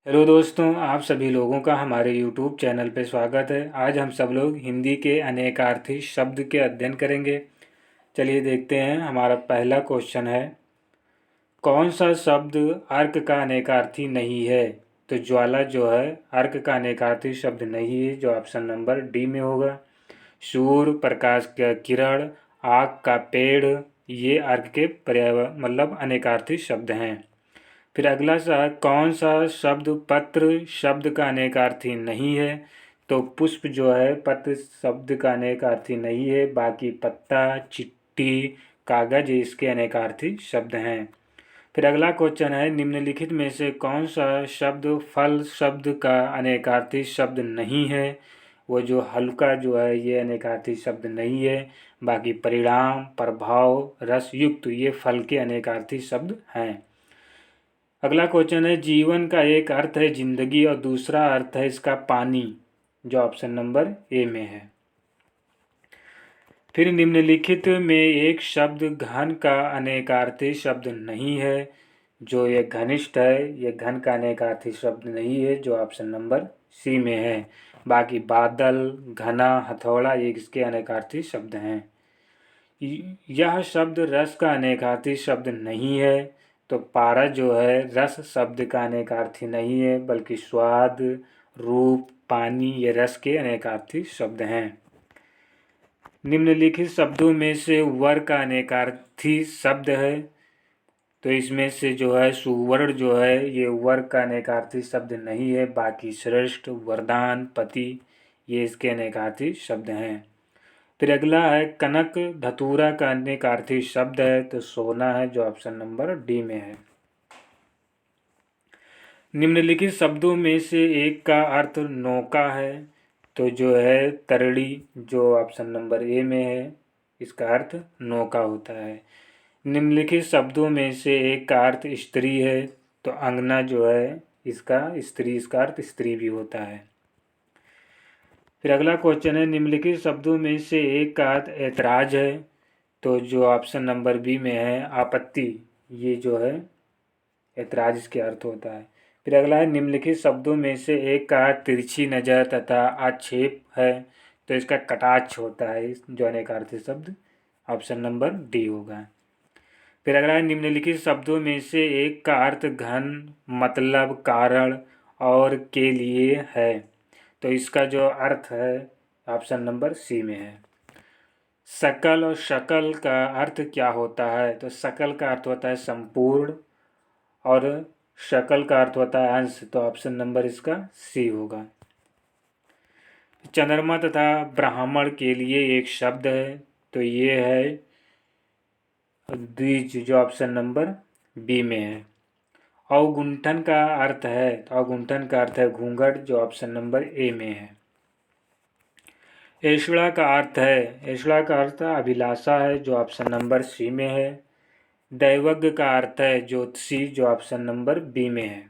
Hello दोस्तों, आप सभी लोगों का हमारे YouTube चैनल पर स्वागत है। आज हम सब लोग हिंदी के अनेकार्थी शब्द के अध्ययन करेंगे। चलिए देखते हैं। हमारा पहला क्वेश्चन है, कौन सा शब्द अर्क का अनेकार्थी नहीं है? तो ज्वाला जो है अर्क का अनेकार्थी शब्द नहीं है, जो ऑप्शन नंबर डी में होगा। सूर्य, प्रकाश का किरण, आग का पेड़, ये अर्क के मतलब अनेकार्थी शब्द हैं। फिर अगला सा, कौन सा शब्द पत्र शब्द का अनेकार्थी नहीं है? तो पुष्प जो है पत्र शब्द का अनेकार्थी नहीं है, बाकी पत्ता, चिट्ठी, कागज ये इसके अनेकार्थी शब्द हैं। फिर अगला क्वेश्चन है, निम्नलिखित में से कौन सा शब्द फल शब्द का अनेकार्थी शब्द नहीं है? वो जो हल्का जो है ये अनेकार्थी शब्द नहीं है, बाकी परिणाम, प्रभाव, रसयुक्त ये फल के अनेकार्थी शब्द हैं। अगला क्वेश्चन है, जीवन का एक अर्थ है जिंदगी और दूसरा अर्थ है इसका पानी, जो ऑप्शन नंबर ए में है। फिर निम्नलिखित में एक शब्द घन का अनेकार्थी शब्द नहीं है, जो ये घनिष्ठ है, ये घन का अनेकार्थी शब्द नहीं है, जो ऑप्शन नंबर सी में है। बाकी बादल, घना, हथौड़ा ये इसके अनेकार्थी शब्द हैं। यह शब्द रस का अनेकार्थी शब्द नहीं है, तो पारा जो है रस शब्द का अनेकार्थी नहीं है, बल्कि स्वाद, रूप, पानी ये रस के अनेकार्थी शब्द हैं। निम्नलिखित शब्दों में से वर का अनेकार्थी शब्द है, तो इसमें से जो है सुवर्ण जो है ये वर का अनेकार्थी शब्द नहीं है, बाकी श्रेष्ठ, वरदान, पति ये इसके अनेकार्थी शब्द हैं। फिर अगला है, कनक धतूरा का अनेकार्थी शब्द है, तो सोना है, जो ऑप्शन नंबर डी में है। निम्नलिखित शब्दों में से एक का अर्थ नौका है, तो जो है तरड़ी, जो ऑप्शन नंबर ए में है, इसका अर्थ नौका होता है। निम्नलिखित शब्दों में से एक का अर्थ स्त्री है, तो अंगना जो है इसका स्त्री, इसका अर्थ स्त्री भी होता है। फिर अगला क्वेश्चन है, निम्नलिखित शब्दों में से एक का अर्थ ऐतराज है, तो जो ऑप्शन नंबर बी में है आपत्ति, ये जो है ऐतराज इसके अर्थ होता है। फिर अगला है, निम्नलिखित शब्दों में से एक का अर्थ तिरछी नज़र तथा आक्षेप है, तो इसका कटाक्ष होता है, जो अनेकार्थी शब्द ऑप्शन नंबर डी होगा। फिर अगला है, निम्नलिखित शब्दों में से एक का अर्थ घन, मतलब, कारण और के लिए है, तो इसका जो अर्थ है ऑप्शन नंबर सी में है। सकल और शकल का अर्थ क्या होता है? तो सकल का अर्थ होता है संपूर्ण और शकल का अर्थ होता है अंश, तो ऑप्शन नंबर इसका सी होगा। चंद्रमा तथा ब्राह्मण के लिए एक शब्द है, तो ये है द्विज, जो ऑप्शन नंबर बी में है। अवगुंठन का अर्थ है, तो अवगुंठन का अर्थ है घूंघट, जो ऑप्शन नंबर ए में है। ऐषणा का अर्थ है, ऐषणा का अर्थ अभिलाषा है, जो ऑप्शन नंबर सी में है। दैवज्ञ का अर्थ है ज्योतिषी, जो ऑप्शन नंबर बी में है।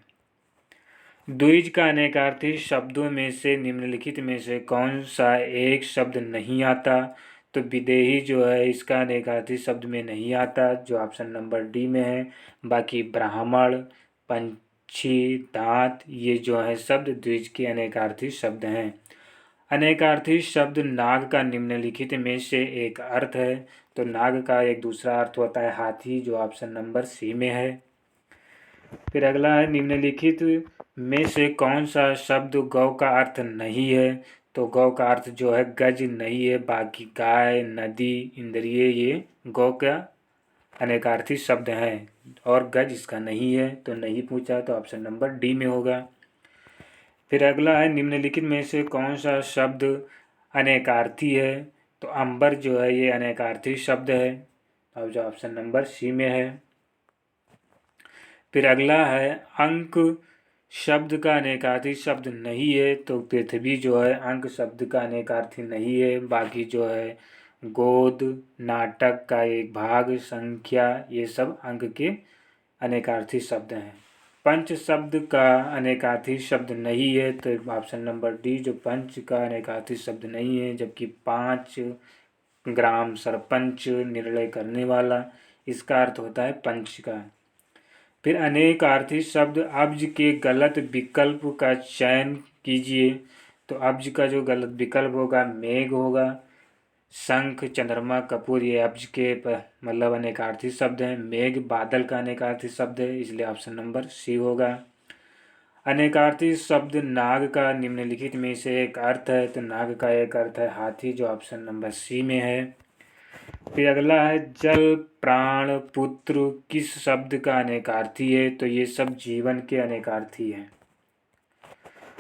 द्विज का अनेकार्थी शब्दों में से निम्नलिखित में से कौन सा एक शब्द नहीं आता? तो विदेही जो है इसका अनेकार्थी शब्द में नहीं आता, जो ऑप्शन नंबर डी में है। बाकी ब्राह्मण, पंछी, दांत ये जो है शब्द द्विज के अनेकार्थी शब्द हैं। अनेकार्थी शब्द नाग का निम्नलिखित में से एक अर्थ है, तो नाग का एक दूसरा अर्थ होता है हाथी, जो ऑप्शन नंबर सी में है। फिर अगला है, निम्नलिखित में से कौन सा शब्द गौ का अर्थ नहीं है? तो गौ का अर्थ जो है गज नहीं है, बाकी गाय, नदी, इंद्रिय ये गौ का अनेकार्थी शब्द हैं, और गज इसका नहीं है, तो नहीं पूछा, तो ऑप्शन नंबर डी में होगा। फिर अगला है, निम्नलिखित में से कौन सा शब्द अनेकार्थी है? तो अंबर जो है ये अनेकार्थी शब्द है, और जो ऑप्शन नंबर सी में है। फिर अगला है, अंक शब्द का अनेकार्थी शब्द नहीं है, तो पृथ्वी जो है अंक शब्द का अनेकार्थी नहीं है, बाकी जो है गोद, नाटक का एक भाग, संख्या ये सब अंक के अनेकार्थी शब्द हैं। पंच शब्द का अनेकार्थी शब्द नहीं है, तो ऑप्शन नंबर डी जो पंच का अनेकार्थी शब्द नहीं है, जबकि 5 ग्राम सरपंच, निर्णय करने वाला, इसका अर्थ होता है पंच का। फिर अनेकार्थी शब्द अब्ज के गलत विकल्प का चयन कीजिए। तो अब्ज का जो गलत विकल्प होगा मेघ होगा। शंख, चंद्रमा, कपूर ये अब्ज के मतलब अनेकार्थी शब्द हैं। मेघ बादल का अनेकार्थी शब्द है, इसलिए ऑप्शन नंबर सी होगा। अनेकार्थी शब्द नाग का निम्नलिखित में से एक अर्थ है। तो नाग का एक अर्थ है हाथी, जो ऑप्शन नंबर सी में है। फिर अगला है जल, प्राण, पुत्र किस शब्द का अनेकार्थी है। तो ये सब जीवन के अनेकार्थी हैं।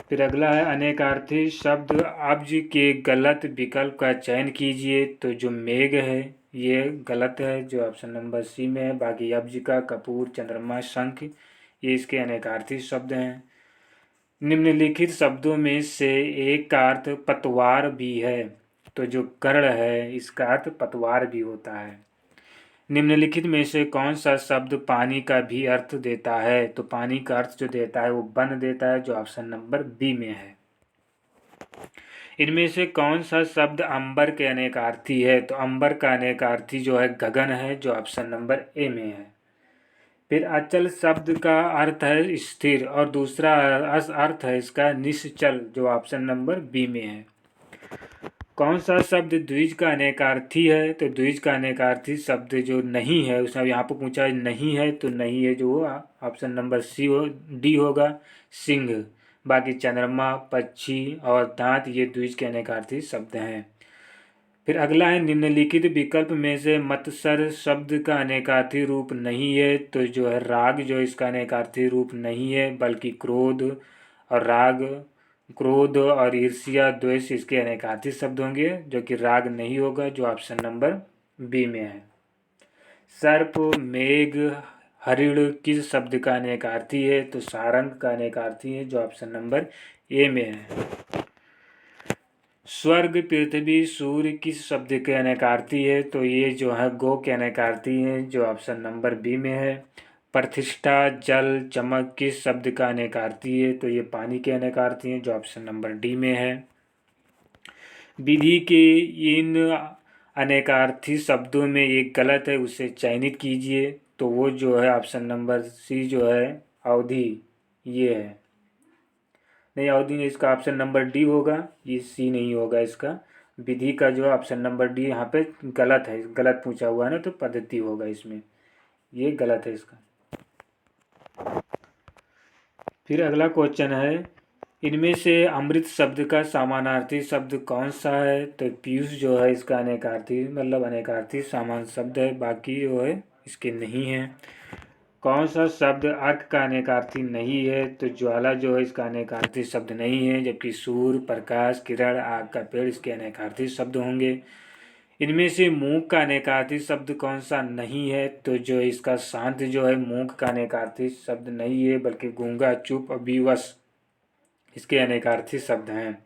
फिर अगला है अनेकार्थी शब्द अब्ज के गलत विकल्प का चयन कीजिए। तो जो मेघ है ये गलत है, जो ऑप्शन नंबर सी में है। बाकी अब्ज का कपूर, चंद्रमा, शंख ये इसके अनेकार्थी शब्द हैं। निम्नलिखित शब्दों में से एक का अर्थ पतवार भी है। तो जो कर्ण है इसका अर्थ पतवार भी होता है। निम्नलिखित में से कौन सा शब्द पानी का भी अर्थ देता है। तो पानी का अर्थ जो देता है वो वन देता है, जो ऑप्शन नंबर बी में है। इनमें से कौन सा शब्द अंबर के अनेकार्थी है। तो अंबर का अनेकार्थी जो है गगन है, जो ऑप्शन नंबर ए में है। फिर अचल शब्द का अर्थ है स्थिर और दूसरा अर्थ है इसका निश्चल, जो ऑप्शन नंबर बी में है। कौन सा शब्द द्विज का अनेकार्थी है। तो द्विज का अनेकार्थी शब्द जो नहीं है, उसमें यहाँ पर पूछा नहीं है तो नहीं है, जो ऑप्शन नंबर सी डी होगा, सिंह। बाकी चंद्रमा, पक्षी और दांत ये द्विज के अनेकार्थी शब्द हैं। फिर अगला है निम्नलिखित विकल्प में से मत्सर शब्द का अनेकार्थी रूप नहीं है। तो जो है राग, जो इसका अनेकार्थी रूप नहीं है, बल्कि क्रोध और राग, क्रोध और ईर्ष्या, द्वेष इसके अनेकार्थी शब्द होंगे, जो कि राग नहीं होगा, जो ऑप्शन नंबर बी में है। सर्प, मेघ, हरिण किस शब्द का अनेकार्थी है। तो सारंग का अनेकार्थी है, जो ऑप्शन नंबर ए में है। स्वर्ग, पृथ्वी, सूर्य किस शब्द के अनेकार्थी है। तो ये जो है गो के अनेकार्थी हैं, जो ऑप्शन नंबर बी में है। प्रतिष्ठा, जल, चमक किस शब्द का अनेकार्थी है। तो ये पानी के अनेकार्थी हैं, जो ऑप्शन नंबर डी में है। विधि के इन अनेकार्थी शब्दों में एक गलत है, उसे चयनित कीजिए। तो वो जो है ऑप्शन नंबर सी जो है अवधि, ये है। नहीं, अवधि नहीं, इसका ऑप्शन नंबर डी होगा, ये सी नहीं होगा इसका। विधि का जो ऑप्शन नंबर डी यहाँ पे गलत है, गलत पूछा हुआ है ना, तो पद्धति होगा इसमें, ये गलत है इसका। फिर अगला क्वेश्चन है इनमें से अमृत शब्द का समानार्थी शब्द कौन सा है। तो पीयूष जो है इसका अनेकार्थी मतलब अनेकार्थी समान शब्द है, बाकी जो है इसके नहीं है। कौन सा शब्द अर्क का अनेकार्थी नहीं है। तो ज्वाला जो है इसका अनेकार्थी शब्द नहीं है, जबकि सूर्य, प्रकाश, किरण, आग का पेड़ इसके अनेकार्थी शब्द होंगे। इनमें से मूक का अनेकार्थी शब्द कौन सा नहीं है। तो जो इसका शांत जो है मूक का अनेकार्थी शब्द नहीं है, बल्कि गूंगा, चुप और विवश इसके अनेकार्थी शब्द हैं।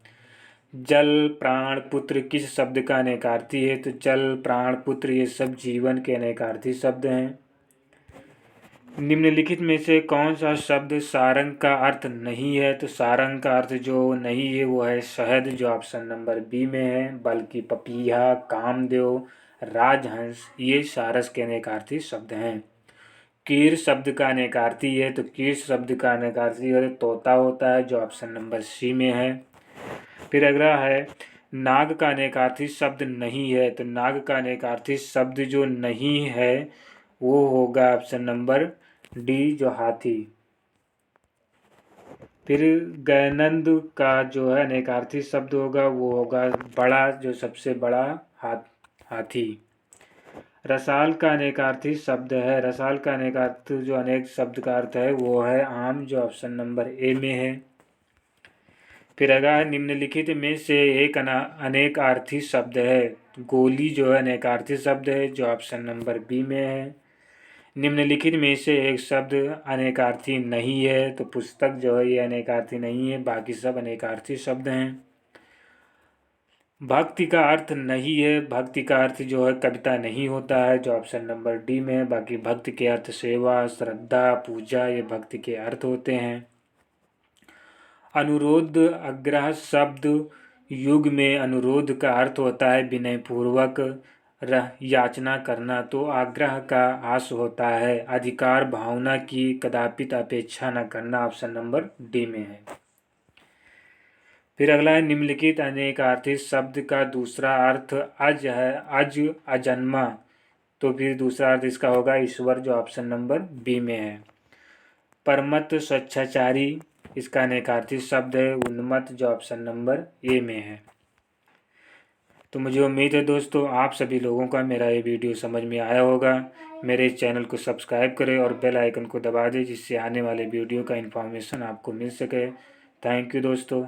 जल, प्राण, पुत्र किस शब्द का अनेकार्थी है। तो जल, प्राण, पुत्र ये सब जीवन के अनेकार्थी शब्द हैं। निम्नलिखित में से कौन सा शब्द सारंग का अर्थ नहीं है। तो सारंग का अर्थ जो नहीं है वो है शहद, जो ऑप्शन नंबर बी में है। बल्कि पपीहा, कामदेव, राजहंस ये सारस के अनेकार्थी शब्द हैं। कीर शब्द का अनेकार्थी है। तो कीर शब्द का अनेकार्थी है तोता होता है, जो ऑप्शन नंबर सी में है। फिर अगला है नाग का अनेकार्थी शब्द नहीं है। तो नाग का अनेकार्थी शब्द जो नहीं है वो होगा ऑप्शन नंबर डी, जो हाथी। फिर गैनंद का जो है अनेकार्थी शब्द होगा वो होगा बड़ा, जो सबसे बड़ा हाथी। रसाल का अनेकार्थी शब्द है। रसाल का अनेकार्थ जो अनेक शब्द का अर्थ है वो है आम, जो ऑप्शन नंबर ए में है। फिर अगर निम्नलिखित में से एक अनेकार्थी शब्द है। गोली जो है अनेकार्थी शब्द है, जो ऑप्शन नंबर बी में है। निम्नलिखित में से एक शब्द अनेकार्थी नहीं है। तो पुस्तक जो है ये अनेकार्थी नहीं है, बाकी सब अनेकार्थी शब्द हैं। भक्ति का अर्थ नहीं है। भक्ति का अर्थ जो है कविता नहीं होता है, जो ऑप्शन नंबर डी में है। बाकी भक्ति के अर्थ सेवा, श्रद्धा, पूजा ये भक्ति के अर्थ होते हैं। अनुरोध, आग्रह शब्द युग में अनुरोध का अर्थ होता है विनयपूर्वक। याचना करना तो आग्रह का आस होता है। अधिकार भावना की कदापि अपेक्षा न करना ऑप्शन नंबर डी में है। फिर अगला है निम्नलिखित अनेकार्थी शब्द का दूसरा अर्थ अज है, अज अजन्मा, तो फिर दूसरा अर्थ इसका होगा ईश्वर, जो ऑप्शन नंबर बी में है। परमत स्वच्छाचारी, इसका अनेकार्थी शब्द है उन्मत्त, जो ऑप्शन नंबर ए में है। तो मुझे उम्मीद है दोस्तों आप सभी लोगों का मेरा ये वीडियो समझ में आया होगा। मेरे इस चैनल को सब्सक्राइब करें और बेल आइकन को दबा दें, जिससे आने वाले वीडियो का इन्फॉर्मेशन आपको मिल सके। थैंक यू दोस्तों।